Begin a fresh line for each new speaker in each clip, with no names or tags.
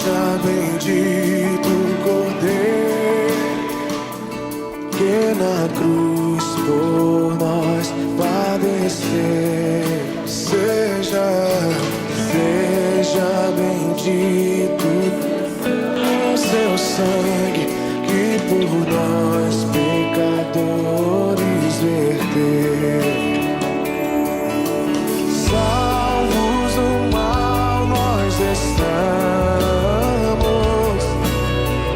Seja bendito o Cordeiro que na cruz por nós padecer. Seja bendito o seu sangue que por nós pecadores verteu. Salvos do mal nós estamos,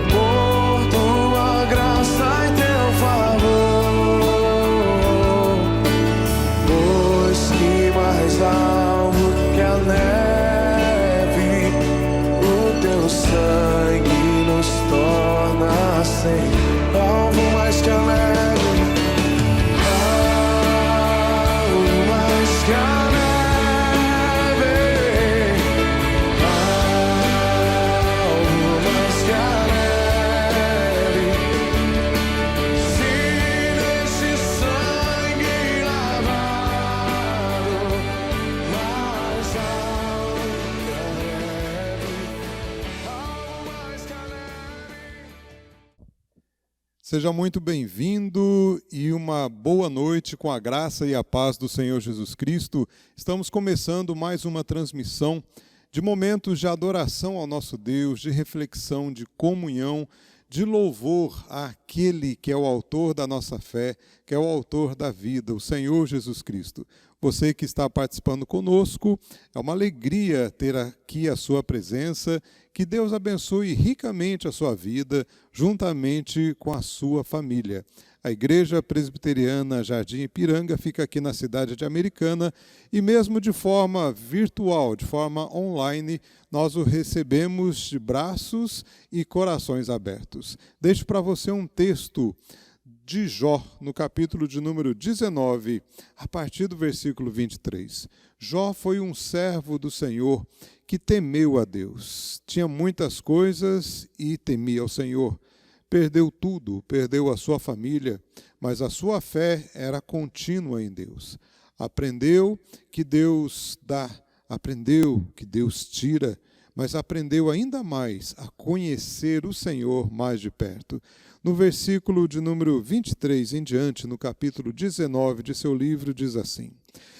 por tua graça e teu favor, pois que mais alto que a neve o teu sangue nos torna sem alvo mais que a neve, alvo mais que a
Seja muito bem-vindo e uma boa noite com a graça e a paz do Senhor Jesus Cristo. Estamos começando mais uma transmissão de momentos de adoração ao nosso Deus, de reflexão, de comunhão, de louvor àquele que é o autor da nossa fé, que é o autor da vida, o Senhor Jesus Cristo. Você que está participando conosco, é uma alegria ter aqui a sua presença. Que Deus abençoe ricamente a sua vida, juntamente com a sua família. A Igreja Presbiteriana Jardim Ipiranga fica aqui na cidade de Americana e mesmo de forma virtual, de forma online, nós o recebemos de braços e corações abertos. Deixo para você um texto de Jó, no capítulo de número 19, a partir do versículo 23. Jó foi um servo do Senhor que temeu a Deus. Tinha muitas coisas e temia ao Senhor. Perdeu tudo, perdeu a sua família, mas a sua fé era contínua em Deus. Aprendeu que Deus dá, aprendeu que Deus tira, mas aprendeu ainda mais a conhecer o Senhor mais de perto. No versículo de número 23 em diante, no capítulo 19 de seu livro, diz assim: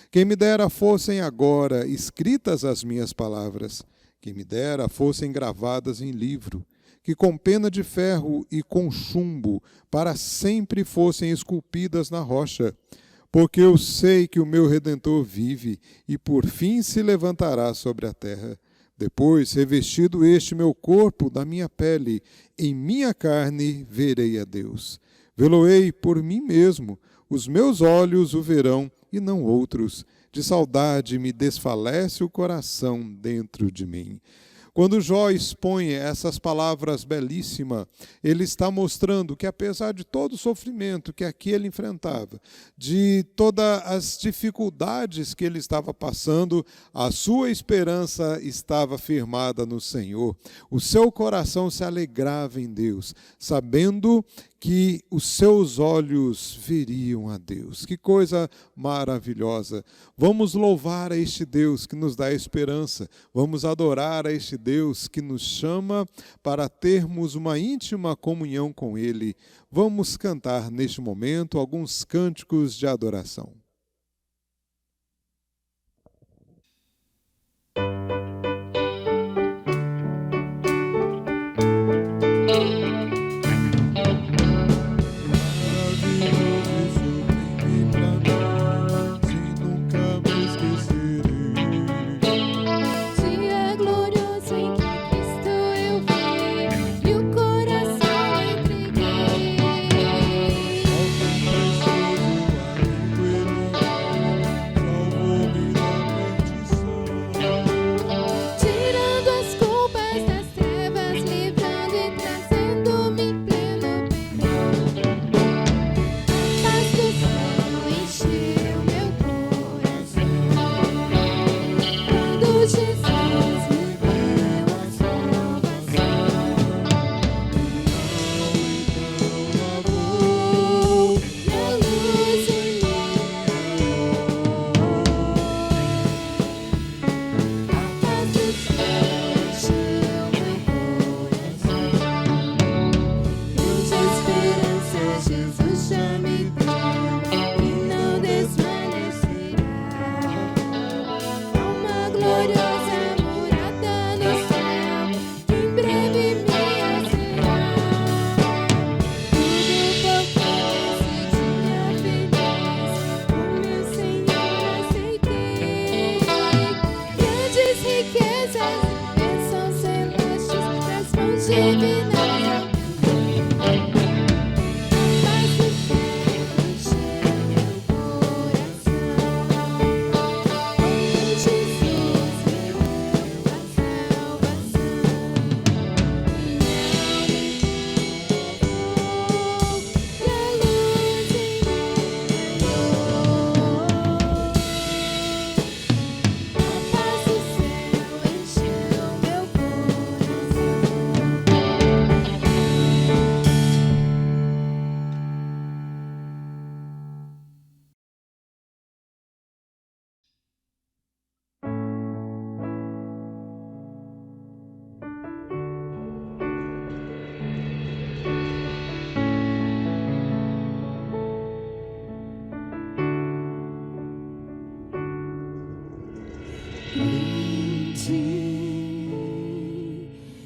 Quem me dera fossem agora escritas as minhas palavras, quem me dera fossem gravadas em livro, que com pena de ferro e com chumbo para sempre fossem esculpidas na rocha. Porque eu sei que o meu Redentor vive e por fim se levantará sobre a terra. Depois, revestido este meu corpo da minha pele, em minha carne verei a Deus. Vê-lo-ei por mim mesmo, os meus olhos o verão e não outros. De saudade me desfalece o coração dentro de mim. Quando Jó expõe essas palavras belíssimas, ele está mostrando que apesar de todo o sofrimento que aqui ele enfrentava, de todas as dificuldades que ele estava passando, a sua esperança estava firmada no Senhor. O seu coração se alegrava em Deus, sabendo que os seus olhos veriam a Deus. Que coisa maravilhosa! Vamos louvar a este Deus que nos dá esperança. Vamos adorar a este Deus que nos chama para termos uma íntima comunhão com Ele. Vamos cantar neste momento alguns cânticos de adoração.
Ele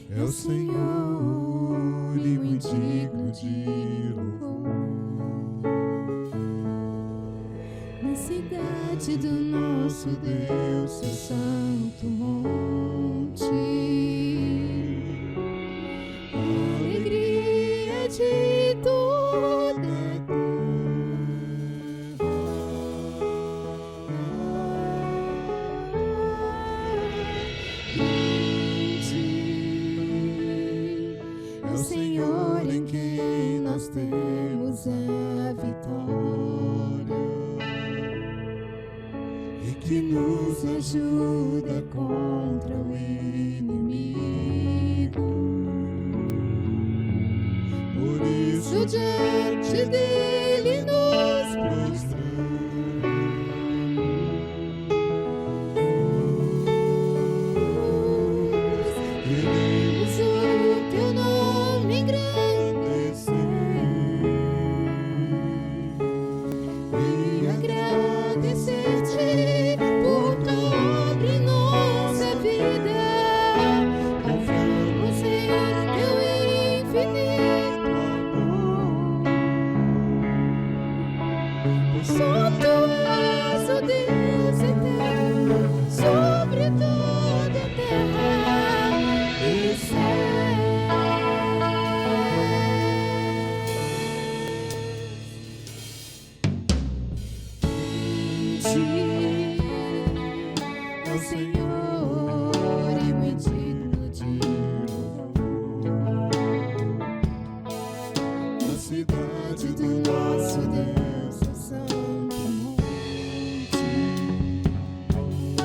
É o Senhor e muito digno de louvor. Na cidade do nosso Deus, seu santo monte, a alegria de toda a é o Senhor em quem nós temos a vitória e que nos ajuda contra o inimigo. Por isso diante dele nos prostramos. Queremos o teu nome engrandecer e agradecer-te por toda nossa vida. Confiamos em teu infinito amor. Pois só tu és o Deus eterno sobre toda a terra e céu. É o Senhor e muito digno de louvor. Na cidade do nosso Deus, seu santo monte, a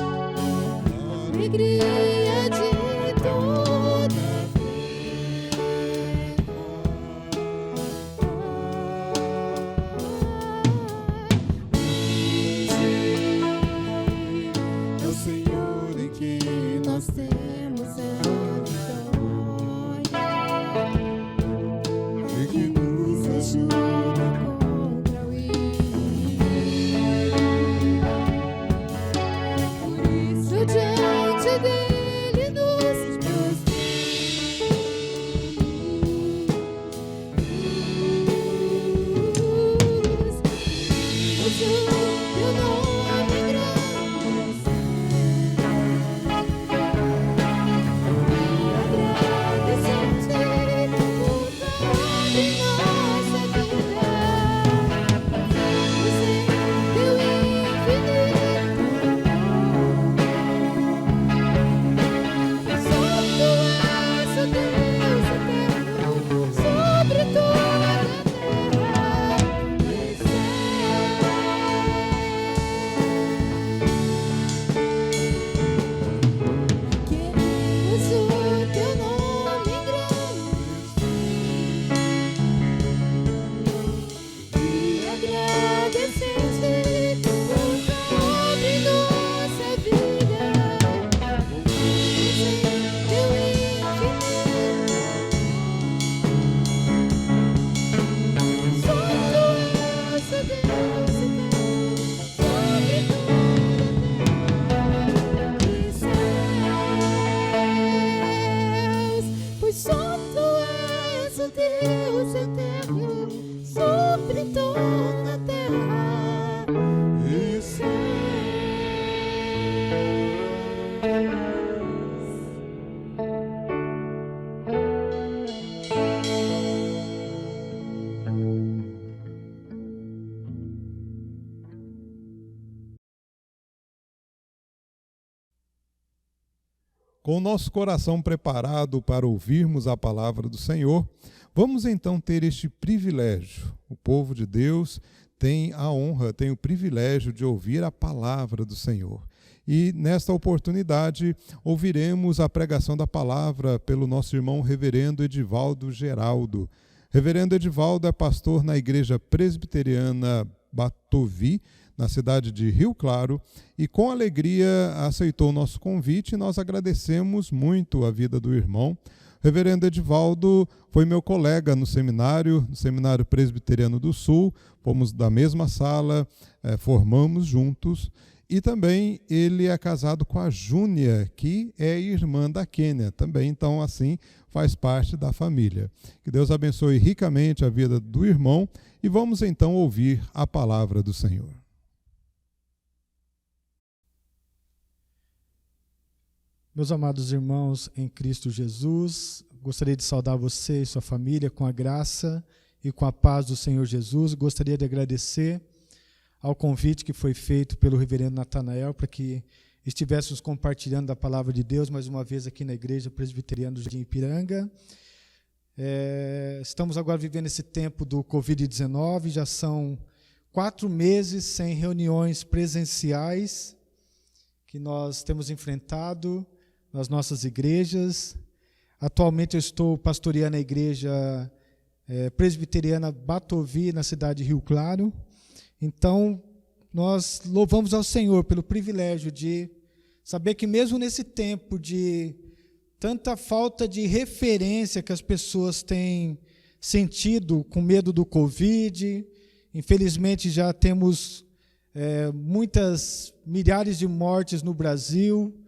alegria de toda a é o Senhor em quem nós temos a vitória e que nos ajuda contra o inimigo. Por isso diante dele nos prostramos. O teu nome engrandecer e agradecer-te por toda nossa vida. Confiamos em teu infinito amor. Só tu és o Deus eterno sobre toda a terra e céu. Queremos o teu nome engrandecer e agradecer-te por toda nossa vida. Confiamos em teu infinito amor. Só tu és o Deus eterno sobre toda e céus. Pois só tu és o Deus eterno sobre toda a terra e céus.
Com o nosso coração preparado para ouvirmos a palavra do Senhor, vamos então ter este privilégio. O povo de Deus tem a honra, tem o privilégio de ouvir a palavra do Senhor. E nesta oportunidade ouviremos a pregação da palavra pelo nosso irmão reverendo Edivaldo Geraldo. Reverendo Edivaldo é pastor na Igreja Presbiteriana Batovi, na cidade de Rio Claro, e com alegria aceitou o nosso convite e nós agradecemos muito a vida do irmão. O reverendo Edivaldo foi meu colega no Seminário Presbiteriano do Sul, fomos da mesma sala, formamos juntos, e também ele é casado com a Júnia, que é irmã da Kênia, também, então assim faz parte da família. Que Deus abençoe ricamente a vida do irmão e vamos então ouvir a palavra do Senhor.
Meus amados irmãos em Cristo Jesus, gostaria de saudar você e sua família com a graça e com a paz do Senhor Jesus. Gostaria de agradecer ao convite que foi feito pelo reverendo Natanael para que estivéssemos compartilhando da palavra de Deus mais uma vez aqui na Igreja Presbiteriana do Jardim Ipiranga. Estamos agora vivendo esse tempo do Covid-19, já são 4 meses sem reuniões presenciais que nós temos enfrentado nas nossas igrejas. Atualmente eu estou pastoreando a Igreja Presbiteriana Batovi, na cidade de Rio Claro. Então, nós louvamos ao Senhor pelo privilégio de saber que mesmo nesse tempo de tanta falta de referência que as pessoas têm sentido com medo do Covid, infelizmente já temos milhares de mortes no Brasil,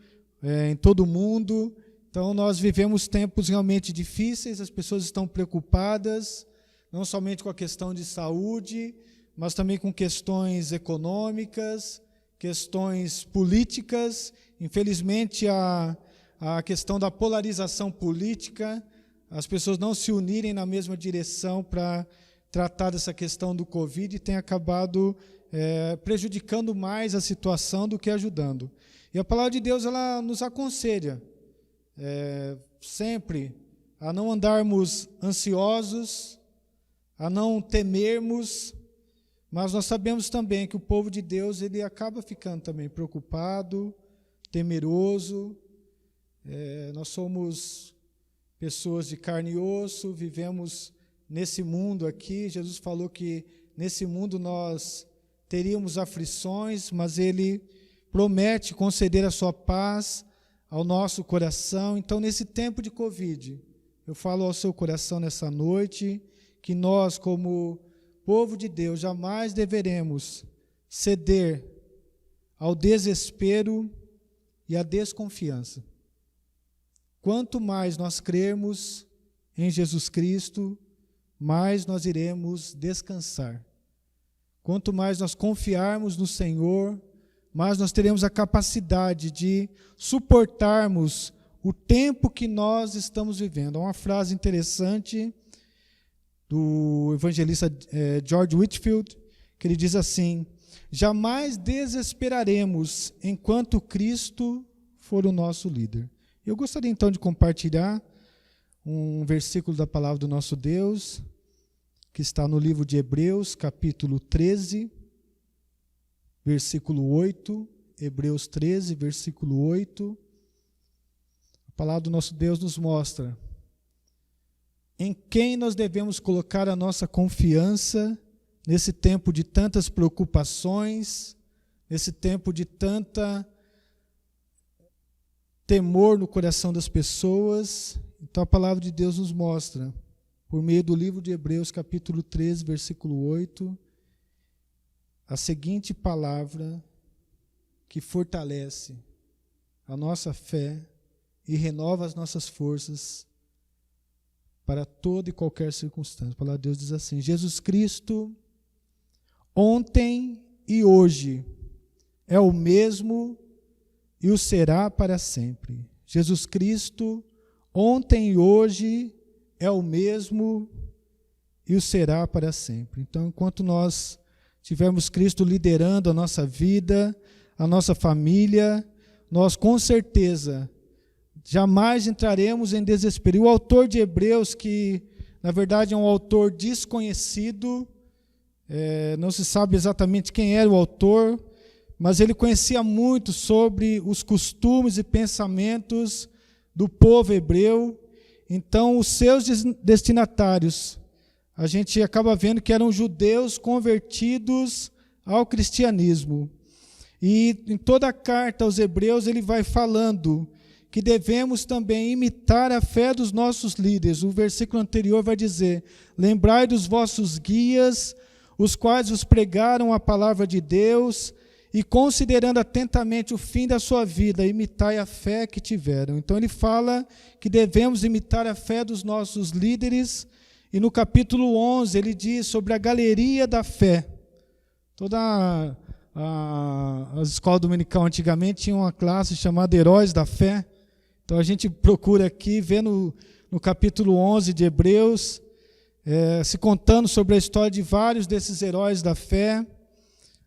em todo o mundo. Então, nós vivemos tempos realmente difíceis, as pessoas estão preocupadas, não somente com a questão de saúde, mas também com questões econômicas, questões políticas. Infelizmente, a questão da polarização política, as pessoas não se unirem na mesma direção para tratar dessa questão do Covid, tem acabado prejudicando mais a situação do que ajudando. E a palavra de Deus, ela nos aconselha sempre a não andarmos ansiosos, a não temermos, mas nós sabemos também que o povo de Deus ele acaba ficando também preocupado, temeroso. Nós somos pessoas de carne e osso, vivemos nesse mundo aqui. Jesus falou que nesse mundo nós teríamos aflições, mas Ele promete conceder a sua paz ao nosso coração. Então, nesse tempo de Covid, eu falo ao seu coração nessa noite que nós, como povo de Deus, jamais deveremos ceder ao desespero e à desconfiança. Quanto mais nós crermos em Jesus Cristo, mais nós iremos descansar. Quanto mais nós confiarmos no Senhor, mais nós teremos a capacidade de suportarmos o tempo que nós estamos vivendo. Há uma frase interessante do evangelista George Whitefield, que ele diz assim: jamais desesperaremos enquanto Cristo for o nosso líder. Eu gostaria então de compartilhar um versículo da palavra do nosso Deus, que está no livro de Hebreus, capítulo 13, versículo 8, Hebreus 13, versículo 8. A palavra do nosso Deus nos mostra em quem nós devemos colocar a nossa confiança nesse tempo de tantas preocupações, nesse tempo de tanta temor no coração das pessoas. Então a palavra de Deus nos mostra, por meio do livro de Hebreus, capítulo 13, versículo 8, a seguinte palavra que fortalece a nossa fé e renova as nossas forças para toda e qualquer circunstância. A palavra de Deus diz assim: Jesus Cristo, ontem e hoje, é o mesmo e o será para sempre. Jesus Cristo, ontem e hoje, é o mesmo e o será para sempre. Então, enquanto nós tivermos Cristo liderando a nossa vida, a nossa família, nós com certeza jamais entraremos em desespero. E o autor de Hebreus, que na verdade é um autor desconhecido, não se sabe exatamente quem era o autor, mas ele conhecia muito sobre os costumes e pensamentos do povo hebreu. Então, os seus destinatários, a gente acaba vendo que eram judeus convertidos ao cristianismo. E em toda a carta aos Hebreus ele vai falando que devemos também imitar a fé dos nossos líderes. O versículo anterior vai dizer: lembrai dos vossos guias, os quais vos pregaram a palavra de Deus, e considerando atentamente o fim da sua vida, imitai a fé que tiveram. Então ele fala que devemos imitar a fé dos nossos líderes, e no capítulo 11 ele diz sobre a galeria da fé. Toda a escola dominical antigamente tinha uma classe chamada Heróis da Fé. Então a gente procura aqui, ver no capítulo 11 de Hebreus, se contando sobre a história de vários desses heróis da fé,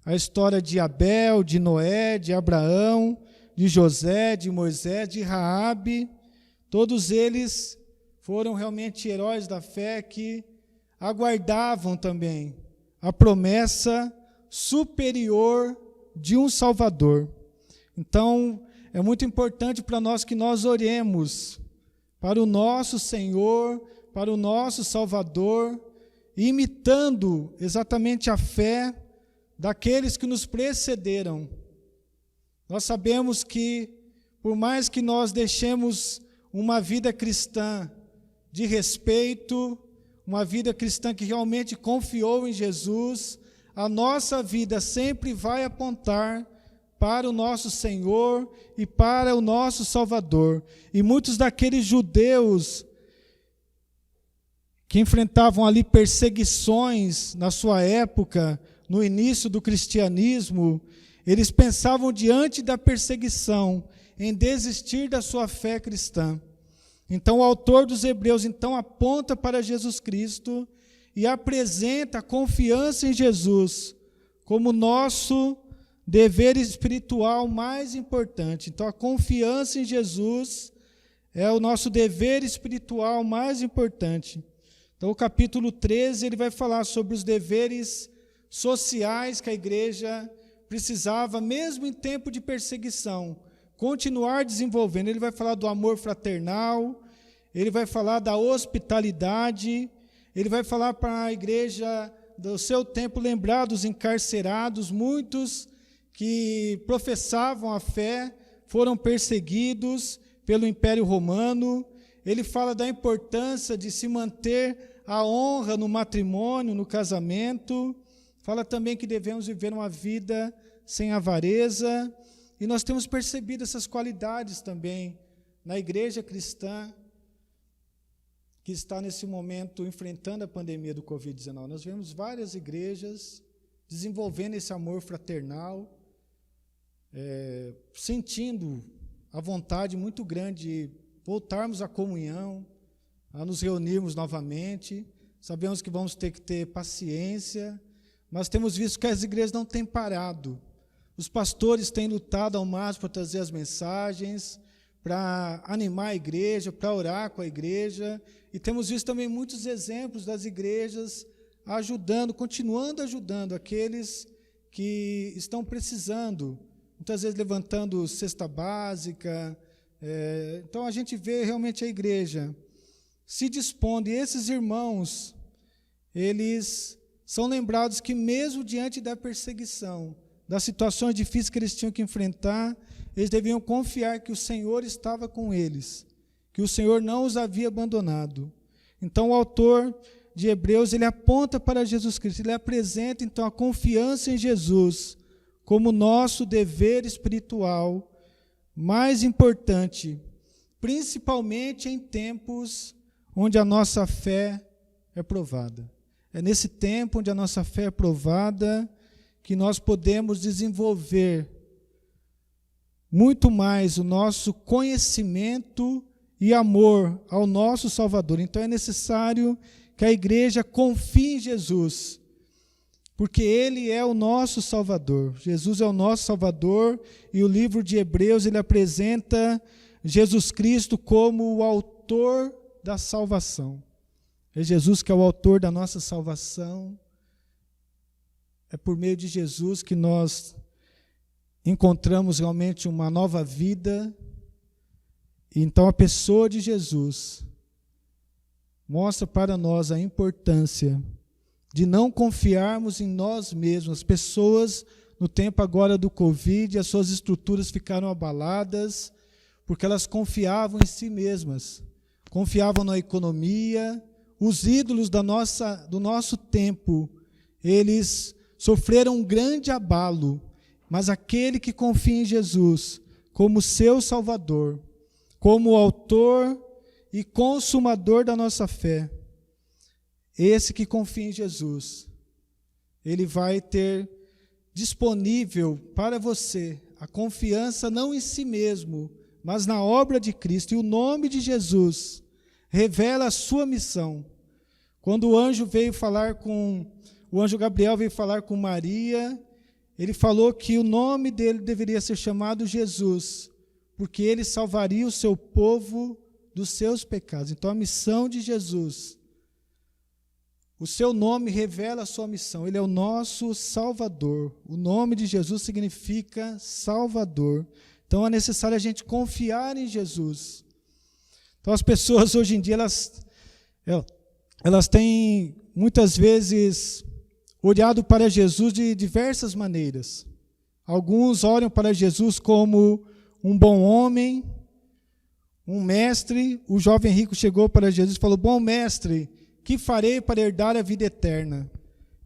a história de Abel, de Noé, de Abraão, de José, de Moisés, de Raabe. Todos eles foram realmente heróis da fé que aguardavam também a promessa superior de um Salvador. Então, é muito importante para nós que nós oremos para o nosso Senhor, para o nosso Salvador, imitando exatamente a fé daqueles que nos precederam. Nós sabemos que, por mais que nós deixemos uma vida cristã de respeito, uma vida cristã que realmente confiou em Jesus, a nossa vida sempre vai apontar para o nosso Senhor e para o nosso Salvador. E muitos daqueles judeus que enfrentavam ali perseguições na sua época, no início do cristianismo, eles pensavam diante da perseguição em desistir da sua fé cristã. Então o autor dos Hebreus então aponta para Jesus Cristo e apresenta a confiança em Jesus como nosso dever espiritual mais importante. Então a confiança em Jesus é o nosso dever espiritual mais importante. Então o capítulo 13 ele vai falar sobre os deveres sociais que a igreja precisava, mesmo em tempo de perseguição, continuar desenvolvendo. Ele vai falar do amor fraternal, ele vai falar da hospitalidade, ele vai falar para a igreja do seu tempo lembrar dos encarcerados, muitos que professavam a fé, foram perseguidos pelo Império Romano. Ele fala da importância de se manter a honra no matrimônio, no casamento. Fala também que devemos viver uma vida sem avareza. E nós temos percebido essas qualidades também na igreja cristã, que está nesse momento enfrentando a pandemia do Covid-19. Nós vemos várias igrejas desenvolvendo esse amor fraternal, sentindo a vontade muito grande de voltarmos à comunhão, a nos reunirmos novamente. Sabemos que vamos ter que ter paciência, mas temos visto que as igrejas não têm parado. Os pastores têm lutado ao máximo para trazer as mensagens, para animar a igreja, para orar com a igreja, e temos visto também muitos exemplos das igrejas ajudando, continuando ajudando aqueles que estão precisando, muitas vezes levantando cesta básica. Então a gente vê realmente a igreja se dispondo, e esses irmãos, eles são lembrados que mesmo diante da perseguição, das situações difíceis que eles tinham que enfrentar, eles deviam confiar que o Senhor estava com eles, que o Senhor não os havia abandonado. Então o autor de Hebreus, ele aponta para Jesus Cristo, ele apresenta então a confiança em Jesus como nosso dever espiritual mais importante, principalmente em tempos onde a nossa fé é provada. É nesse tempo onde a nossa fé é provada que nós podemos desenvolver muito mais o nosso conhecimento e amor ao nosso Salvador. Então é necessário que a igreja confie em Jesus, porque Ele é o nosso Salvador. Jesus é o nosso Salvador, e o livro de Hebreus ele apresenta Jesus Cristo como o autor da salvação. É Jesus que é o autor da nossa salvação. É por meio de Jesus que nós encontramos realmente uma nova vida. Então a pessoa de Jesus mostra para nós a importância de não confiarmos em nós mesmos. As pessoas, no tempo agora do Covid, as suas estruturas ficaram abaladas, porque elas confiavam em si mesmas, confiavam na economia. Os ídolos do nosso tempo, eles sofreram um grande abalo, mas aquele que confia em Jesus como seu Salvador, como autor e consumador da nossa fé, esse que confia em Jesus, ele vai ter disponível para você a confiança não em si mesmo, mas na obra de Cristo. E o nome de Jesus revela a sua missão. Quando o anjo Gabriel veio falar com Maria, ele falou que o nome dele deveria ser chamado Jesus, porque ele salvaria o seu povo dos seus pecados. Então a missão de Jesus, o seu nome revela a sua missão. Ele é o nosso Salvador. O nome de Jesus significa Salvador. Então é necessário a gente confiar em Jesus. Então as pessoas hoje em dia, elas têm muitas vezes olhado para Jesus de diversas maneiras. Alguns olham para Jesus como um bom homem, um mestre. O jovem rico chegou para Jesus e falou: bom mestre, que farei para herdar a vida eterna?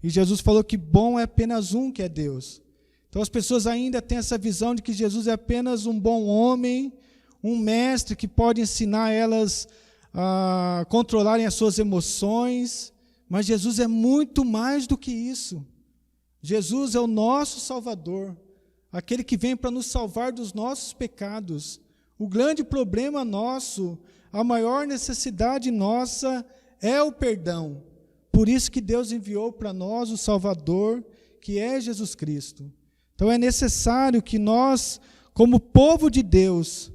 E Jesus falou que bom é apenas um, que é Deus. Então as pessoas ainda têm essa visão de que Jesus é apenas um bom homem, um mestre que pode ensinar elas a controlarem as suas emoções, mas Jesus é muito mais do que isso. Jesus é o nosso Salvador, aquele que vem para nos salvar dos nossos pecados. O grande problema nosso, a maior necessidade nossa é o perdão. Por isso que Deus enviou para nós o Salvador, que é Jesus Cristo. Então é necessário que nós, como povo de Deus,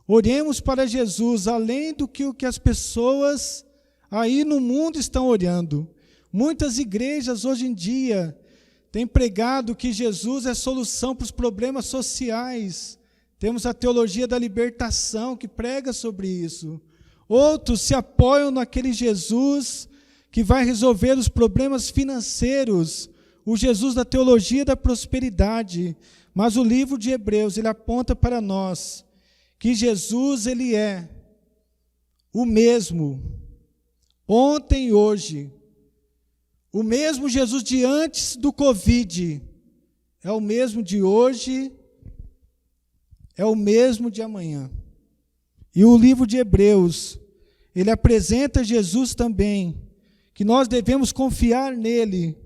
oremos para Jesus, além do que as pessoas aí no mundo estão orando. Muitas igrejas hoje em dia têm pregado que Jesus é solução para os problemas sociais. Temos a teologia da libertação que prega sobre isso. Outros se apoiam naquele Jesus que vai resolver os problemas financeiros, o Jesus da teologia da prosperidade. Mas o livro de Hebreus, ele aponta para nós que Jesus, ele é o mesmo, ontem e hoje. O mesmo Jesus de antes do Covid é o mesmo de hoje, é o mesmo de amanhã. E o livro de Hebreus, ele apresenta Jesus também, que nós devemos confiar nele,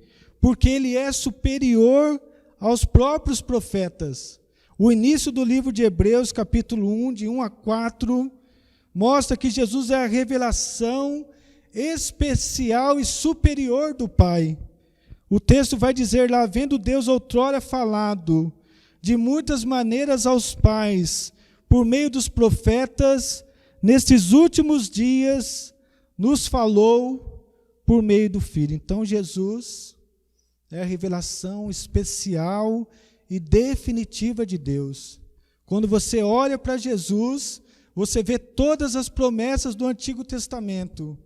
porque ele é superior aos próprios profetas. O início do livro de Hebreus, capítulo 1, de 1 a 4, mostra que Jesus é a revelação especial e superior do Pai. O texto vai dizer lá: havendo Deus outrora falado de muitas maneiras aos pais, por meio dos profetas, nestes últimos dias, nos falou por meio do Filho. Então Jesus é a revelação especial e definitiva de Deus. Quando você olha para Jesus, você vê todas as promessas do Antigo Testamento,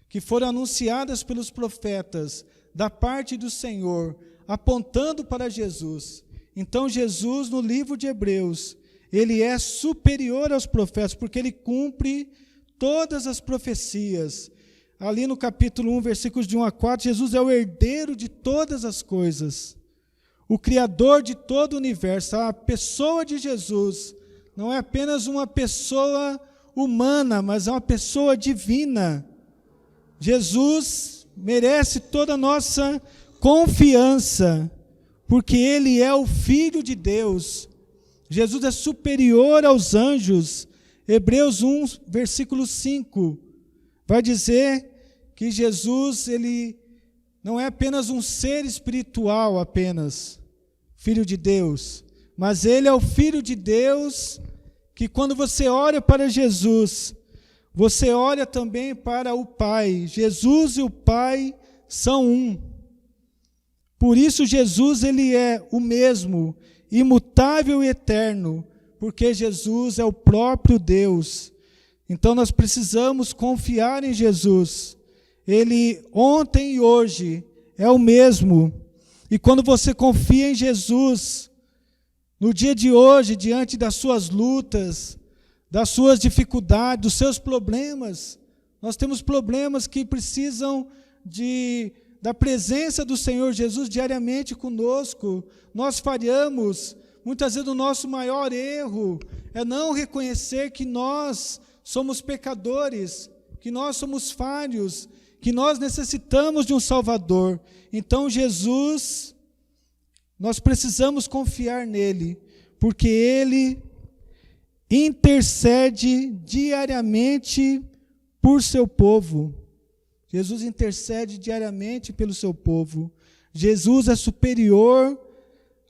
que foram anunciadas pelos profetas, da parte do Senhor, apontando para Jesus. Então Jesus, no livro de Hebreus, ele é superior aos profetas, porque ele cumpre todas as profecias. Ali no capítulo 1, versículos de 1 a 4, Jesus é o herdeiro de todas as coisas, o Criador de todo o universo. A pessoa de Jesus não é apenas uma pessoa humana, mas é uma pessoa divina. Jesus merece toda a nossa confiança, porque ele é o Filho de Deus. Jesus é superior aos anjos. Hebreus 1, versículo 5, vai dizer que Jesus, ele não é apenas um ser espiritual apenas, Filho de Deus, mas ele é o Filho de Deus que quando você olha para Jesus, você olha também para o Pai. Jesus e o Pai são um. Por isso Jesus ele é o mesmo, imutável e eterno, porque Jesus é o próprio Deus. Então nós precisamos confiar em Jesus. Ele ontem e hoje é o mesmo. E quando você confia em Jesus, no dia de hoje, diante das suas lutas, das suas dificuldades, dos seus problemas, nós temos problemas que precisam da presença do Senhor Jesus diariamente conosco. Nós falhamos. Muitas vezes o nosso maior erro é não reconhecer que nós somos pecadores, que nós somos falhos, que nós necessitamos de um Salvador. Então Jesus, nós precisamos confiar nele, porque ele intercede diariamente por seu povo. Jesus intercede diariamente pelo seu povo. Jesus é superior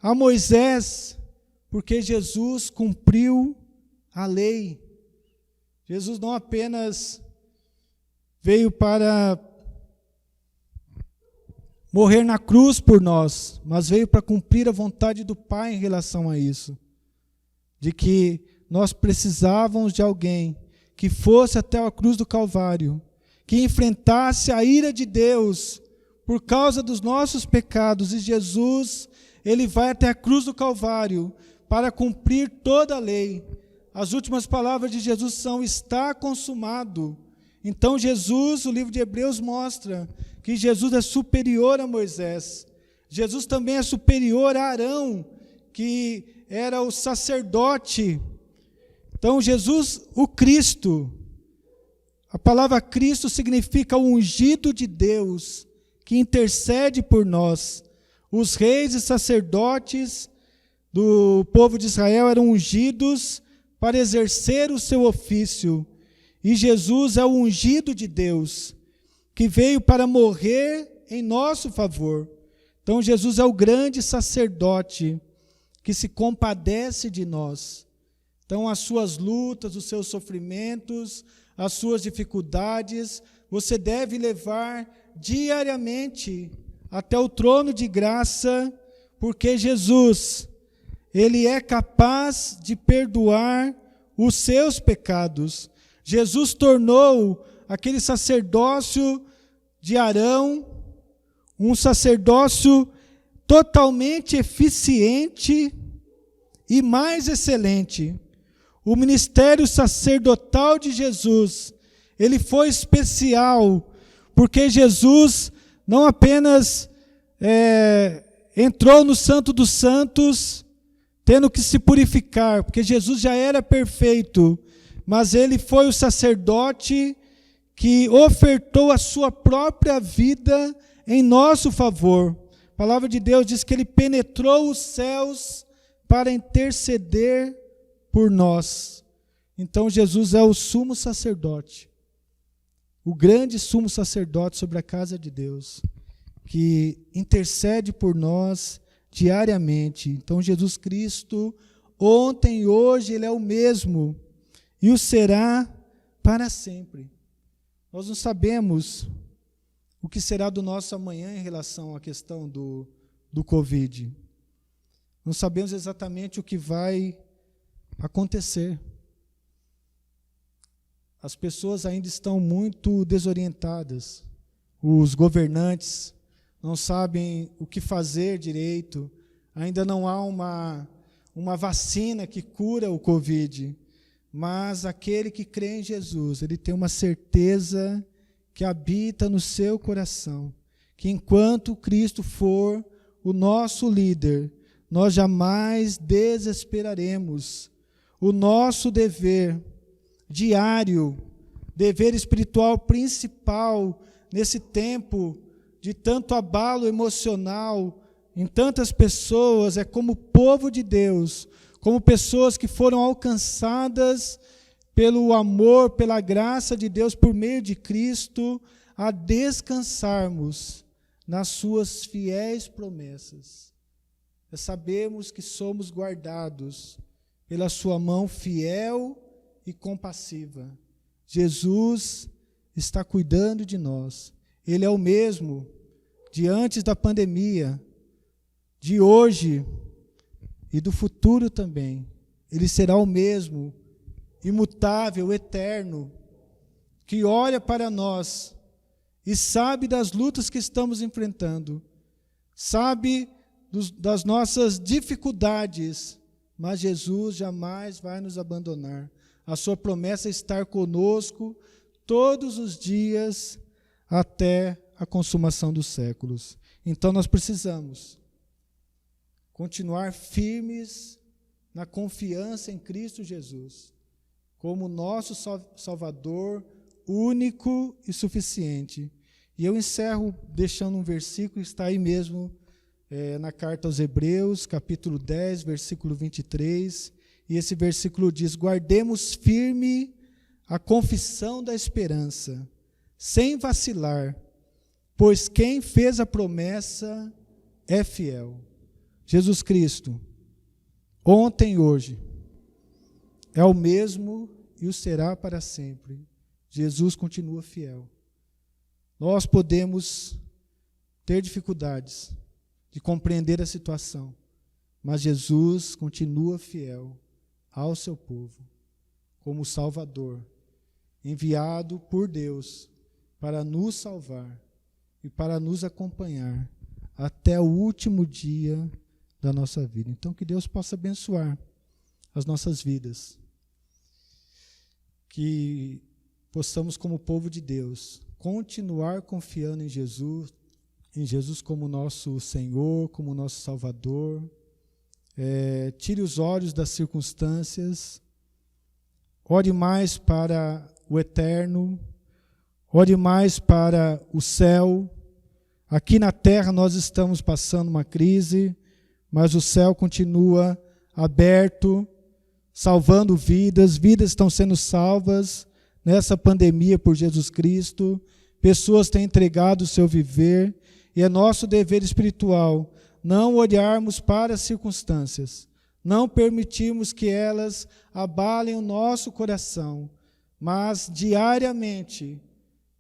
a Moisés, porque Jesus cumpriu a lei. Jesus não apenas veio para morrer na cruz por nós, mas veio para cumprir a vontade do Pai em relação a isso. De que nós precisávamos de alguém que fosse até a cruz do Calvário, que enfrentasse a ira de Deus por causa dos nossos pecados. E Jesus, ele vai até a cruz do Calvário para cumprir toda a lei. As últimas palavras de Jesus são: está consumado. Então Jesus, o livro de Hebreus mostra que Jesus é superior a Moisés. Jesus também é superior a Arão, que era o sacerdote. Então Jesus, o Cristo, a palavra Cristo significa o ungido de Deus, que intercede por nós. Os reis e sacerdotes do povo de Israel eram ungidos para exercer o seu ofício. E Jesus é o ungido de Deus, que veio para morrer em nosso favor. Então Jesus é o grande sacerdote que se compadece de nós. Então as suas lutas, os seus sofrimentos, as suas dificuldades, você deve levar diariamente até o trono de graça, porque Jesus, ele é capaz de perdoar os seus pecados. Jesus tornou aquele sacerdócio de Arão um sacerdócio totalmente eficiente e mais excelente. O ministério sacerdotal de Jesus, ele foi especial, porque Jesus não apenas entrou no Santo dos Santos, tendo que se purificar, porque Jesus já era perfeito, mas ele foi o sacerdote que ofertou a sua própria vida em nosso favor. A palavra de Deus diz que ele penetrou os céus para interceder por nós. Então Jesus é o sumo sacerdote, o grande sumo sacerdote sobre a casa de Deus, que intercede por nós diariamente. Então Jesus Cristo, ontem e hoje, ele é o mesmo, e o será para sempre. Nós não sabemos o que será do nosso amanhã em relação à questão do Covid. Não sabemos exatamente o que vai acontecer. As pessoas ainda estão muito desorientadas. Os governantes não sabem o que fazer direito. Ainda não há uma vacina que cura o Covid. Mas aquele que crê em Jesus, ele tem uma certeza que habita no seu coração, que enquanto Cristo for o nosso líder, nós jamais desesperaremos. O nosso dever diário, dever espiritual principal, nesse tempo de tanto abalo emocional em tantas pessoas, é como povo de Deus, como pessoas que foram alcançadas pelo amor, pela graça de Deus por meio de Cristo, a descansarmos nas suas fiéis promessas. É sabermos que somos guardados pela sua mão fiel e compassiva. Jesus está cuidando de nós. Ele é o mesmo de antes da pandemia, de hoje e do futuro também. Ele será o mesmo, imutável, eterno, que olha para nós e sabe das lutas que estamos enfrentando, sabe das nossas dificuldades, mas Jesus jamais vai nos abandonar. A sua promessa é estar conosco todos os dias até a consumação dos séculos. Então nós precisamos continuar firmes na confiança em Cristo Jesus, como nosso Salvador único e suficiente. E eu encerro deixando um versículo que está aí mesmo, na carta aos Hebreus, capítulo 10, versículo 23, e esse versículo diz: guardemos firme a confissão da esperança, sem vacilar, pois quem fez a promessa é fiel. Jesus Cristo, ontem e hoje, é o mesmo e o será para sempre. Jesus continua fiel. Nós podemos ter dificuldades de compreender a situação, mas Jesus continua fiel ao seu povo, como Salvador, enviado por Deus para nos salvar e para nos acompanhar até o último dia da nossa vida. Então, que Deus possa abençoar as nossas vidas, que possamos, como povo de Deus, continuar confiando em Jesus como nosso Senhor, como nosso Salvador. Tire os olhos das circunstâncias, ore mais para o eterno, ore mais para o céu. Aqui na terra nós estamos passando uma crise, mas o céu continua aberto, salvando vidas estão sendo salvas nessa pandemia por Jesus Cristo, pessoas têm entregado o seu viver, e é nosso dever espiritual não olharmos para as circunstâncias, não permitirmos que elas abalem o nosso coração, mas diariamente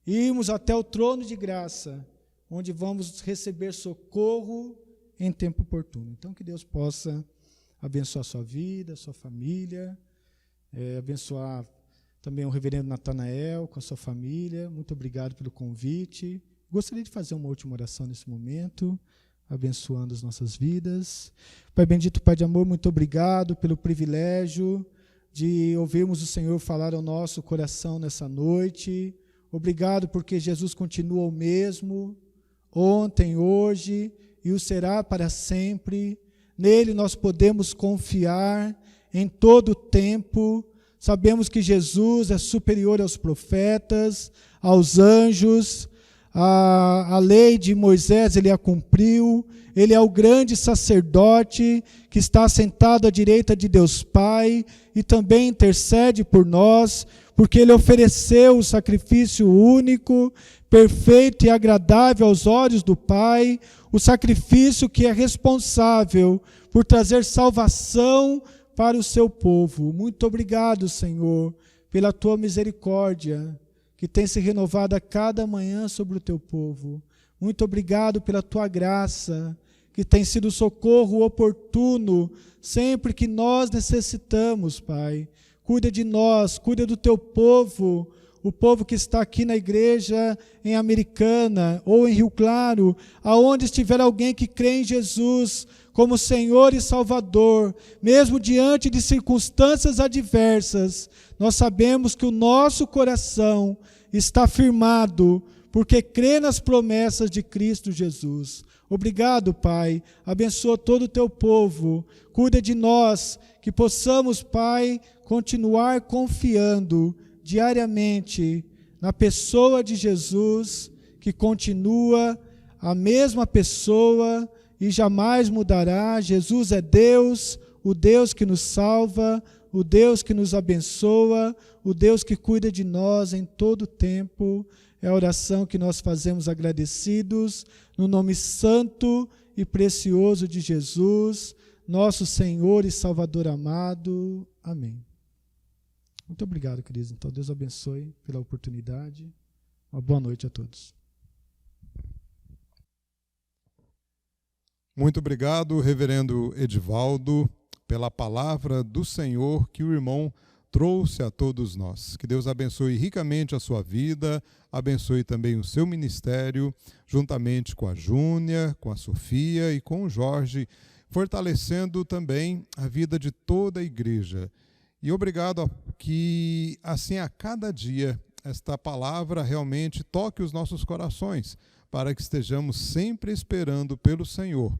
irmos até o trono de graça, onde vamos receber socorro em tempo oportuno. Então, que Deus possa abençoar a sua vida, a sua família, abençoar também o reverendo Natanael com a sua família. Muito obrigado pelo convite. Gostaria de fazer uma última oração nesse momento, abençoando as nossas vidas. Pai bendito, Pai de amor, muito obrigado pelo privilégio de ouvirmos o Senhor falar ao nosso coração nessa noite. Obrigado porque Jesus continua o mesmo, ontem, hoje, e o será para sempre. Nele nós podemos confiar em todo o tempo. Sabemos que Jesus é superior aos profetas, aos anjos. A lei de Moisés ele a cumpriu. Ele é o grande sacerdote que está sentado à direita de Deus Pai e também intercede por nós, porque ele ofereceu o sacrifício único, perfeito e agradável aos olhos do Pai, o sacrifício que é responsável por trazer salvação para o seu povo. Muito obrigado, Senhor, pela tua misericórdia, que tem se renovado a cada manhã sobre o teu povo. Muito obrigado pela tua graça, que tem sido socorro oportuno sempre que nós necessitamos, Pai. Cuida de nós, cuida do teu povo, o povo que está aqui na igreja em Americana ou em Rio Claro, aonde estiver alguém que crê em Jesus como Senhor e Salvador, mesmo diante de circunstâncias adversas, nós sabemos que o nosso coração está firmado, porque crê nas promessas de Cristo Jesus. Obrigado, Pai. Abençoa todo o teu povo. Cuida de nós, que possamos, Pai, continuar confiando diariamente na pessoa de Jesus, que continua a mesma pessoa e jamais mudará. Jesus é Deus, o Deus que nos salva, o Deus que nos abençoa, o Deus que cuida de nós em todo o tempo. É a oração que nós fazemos agradecidos, no nome santo e precioso de Jesus, nosso Senhor e Salvador amado. Amém. Muito obrigado, queridos. Então, Deus abençoe pela oportunidade. Uma boa noite a todos.
Muito obrigado, reverendo Edivaldo, pela palavra do Senhor que o irmão trouxe a todos nós. Que Deus abençoe ricamente a sua vida, abençoe também o seu ministério, juntamente com a Júnia, com a Sofia e com o Jorge, fortalecendo também a vida de toda a igreja. E obrigado que, assim, a cada dia, esta palavra realmente toque os nossos corações, para que estejamos sempre esperando pelo Senhor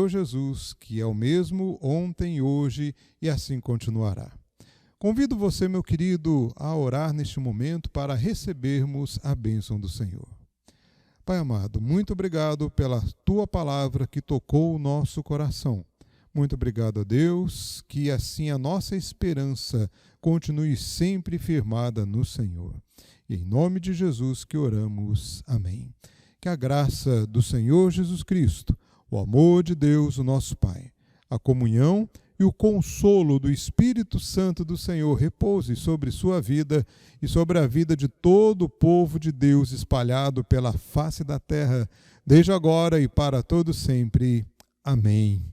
Jesus, que é o mesmo ontem, hoje e assim continuará. Convido você, meu querido, a orar neste momento para recebermos a bênção do Senhor. Pai amado, muito obrigado pela tua palavra que tocou o nosso coração. Muito obrigado a Deus, que assim a nossa esperança continue sempre firmada no Senhor. E em nome de Jesus que oramos. Amém. Que a graça do Senhor Jesus Cristo, o amor de Deus, o nosso Pai, a comunhão e o consolo do Espírito Santo do Senhor repouse sobre sua vida e sobre a vida de todo o povo de Deus espalhado pela face da terra, desde agora e para todo sempre. Amém.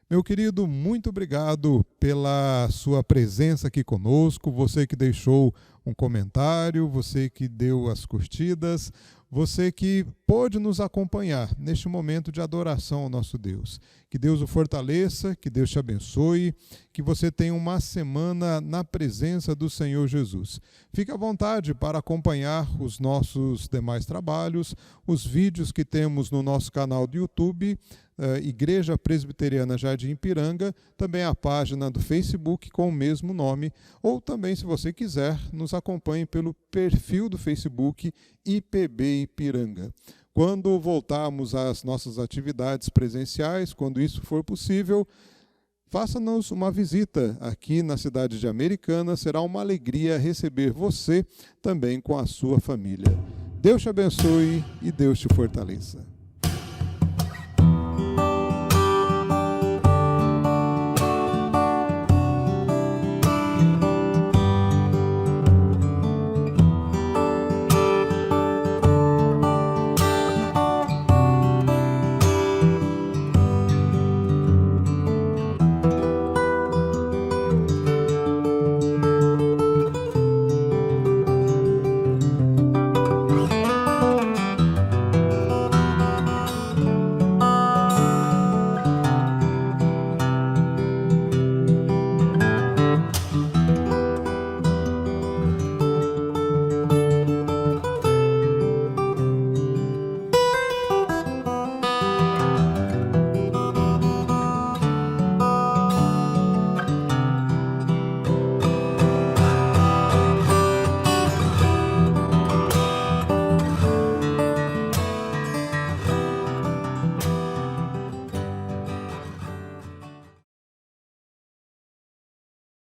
Meu querido, muito obrigado pela sua presença aqui conosco, você que deixou um comentário, você que deu as curtidas, você que pôde nos acompanhar neste momento de adoração ao nosso Deus. Que Deus o fortaleça, que Deus te abençoe, que você tenha uma semana na presença do Senhor Jesus. Fique à vontade para acompanhar os nossos demais trabalhos, os vídeos que temos no nosso canal do YouTube, Igreja Presbiteriana Jardim Ipiranga, também a página do Facebook com o mesmo nome, ou também, se você quiser, nos acompanhe pelo perfil do Facebook IPB Ipiranga. Quando voltarmos às nossas atividades presenciais, quando isso for possível, faça-nos uma visita aqui na cidade de Americana, será uma alegria receber você também com a sua família. Deus te abençoe e Deus te fortaleça.